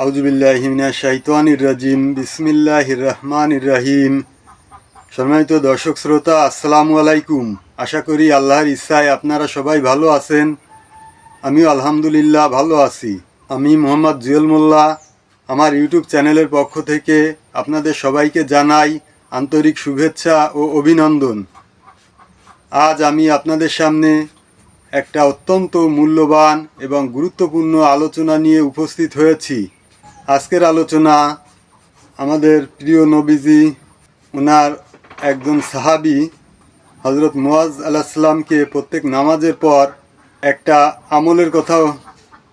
আউযুবিল্লাহি মিনাশ শাইতানির রাজিম বিসমিল্লাহির রহমানির রহিম। সম্মানিত দর্শক শ্রোতা, আসসালামু আলাইকুম। আশা করি আল্লাহর ইচ্ছায় আপনারা সবাই ভালো আছেন। আমিও আলহামদুলিল্লাহ ভালো আছি। আমি মোহাম্মদ জুয়েল মোল্লা আমার ইউটিউব চ্যানেলের পক্ষ থেকে আপনাদের সবাইকে জানাই আন্তরিক শুভেচ্ছা ও অভিনন্দন। আজ আমি আপনাদের সামনে একটা অত্যন্ত মূল্যবান এবং গুরুত্বপূর্ণ আলোচনা নিয়ে উপস্থিত হয়েছি। আজকের আলোচনা আমাদের প্রিয় নবীজি ওনার একজন সাহাবী হযরত মুয়াজ আলাইহিসসালামকে প্রত্যেক নামাজের পর একটা আমলের কথা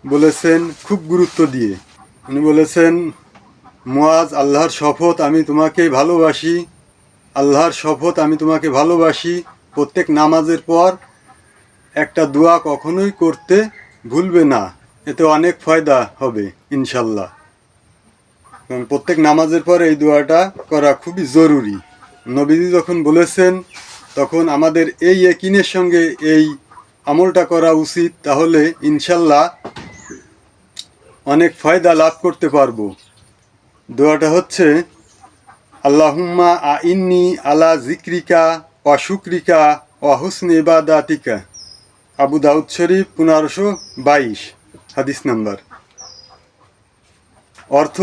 বলেছেন খুব গুরুত্ব দিয়ে। উনি বলেছেন, মুয়াজ, আল্লাহর শপথ আমি তোমাকে ভালোবাসি, আল্লাহর শপথ আমি তোমাকে ভালোবাসি। প্রত্যেক নামাজের পর একটা দোয়া কখনোই করতে ভুলবে না, এতে অনেক ফায়দা হবে ইনশাল্লাহ। কারণ প্রত্যেক নামাজের পর এই দোয়াটা করা খুবই জরুরি। নবীজি যখন বলেছেন তখন আমাদের এই ইয়াকিনের সঙ্গে এই আমলটা করা উচিত, তাহলে ইনশাল্লাহ অনেক ফায়দা লাভ করতে পারবো। দোয়াটা হচ্ছে, আল্লাহুম্মা আইন্নি আলা জিক্রিকা ওয়া শুকরিকা ওয়া হুসনি ইবাদাতিকা। আবু দাউদ শরীফ 1522 হাদিস নাম্বার। অর্থ,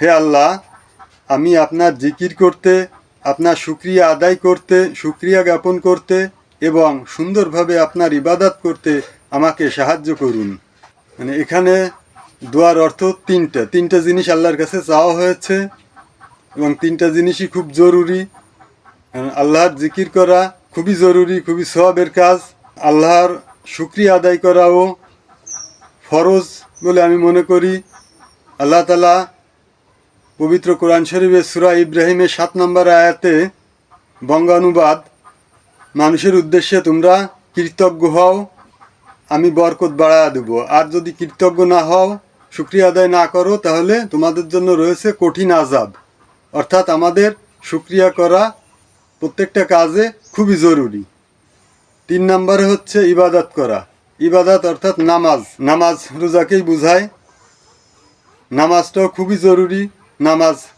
হে আল্লাহ, আমি আপনার জিকির করতে, আপনার শুকরিয়া আদায় করতে, শুকরিয়া জ্ঞাপন করতে এবং সুন্দরভাবে আপনার ইবাদত করতে আমাকে সাহায্য করুন। মানে এখানে দোয়ার অর্থ তিনটা জিনিস আল্লাহর কাছে চাওয়া হয়েছে এবং তিনটা জিনিসই খুব জরুরি। আল্লাহর জিকির করা খুবই জরুরি, খুবই সওয়াবের কাজ। আল্লাহর শুকরিয়া আদায় করাও ফরজ বলে আমি মনে করি। আল্লাহ তাআলা পবিত্র কোরআন শরীফের সূরা ইব্রাহিমের 7 নম্বর আয়াতে বঙ্গানুবাদ, মানুষের উদ্দেশ্যে তোমরা কৃতজ্ঞ হও, আমি বরকত বাড়ায়া দেব। আর যদি কৃতজ্ঞ না হও, শুকরিয়া আদায় না করো, তাহলে তোমাদের জন্য রয়েছে কঠিন আযাব। অর্থাৎ আমাদের শুকরিয়া করা প্রত্যেকটা কাজে খুবই জরুরি। 3 নম্বরে হচ্ছে ইবাদত করা। ইবাদত অর্থাৎ নামাজ রোজাকেই বোঝায়। নামাজটাও খুবই জরুরি।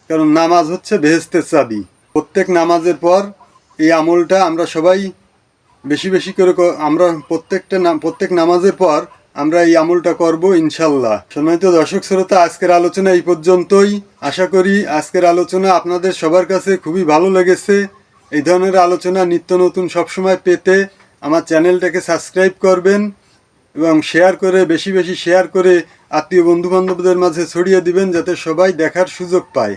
কারণ নামাজ হচ্ছে বেহেশতের চাবি। প্রত্যেক নামাজের পর এই আমলটা আমরা সবাই বেশি বেশি করে আমরা প্রত্যেক নামাজের পর আমরা এই আমলটা করব ইনশাল্লাহ। সম্মানিত দর্শক শ্রোতা, আজকের আলোচনা এই পর্যন্তই। আশা করি আজকের আলোচনা আপনাদের সবার কাছে খুবই ভালো লেগেছে। এই ধরনের আলোচনা নিত্য নতুন সবসময় পেতে আমার চ্যানেলটাকে সাবস্ক্রাইব করবেন এবং বেশি বেশি শেয়ার করে আত্মীয় বন্ধু বান্ধবদের মাঝে ছড়িয়ে দিবেন, যাতে সবাই দেখার সুযোগ পায়।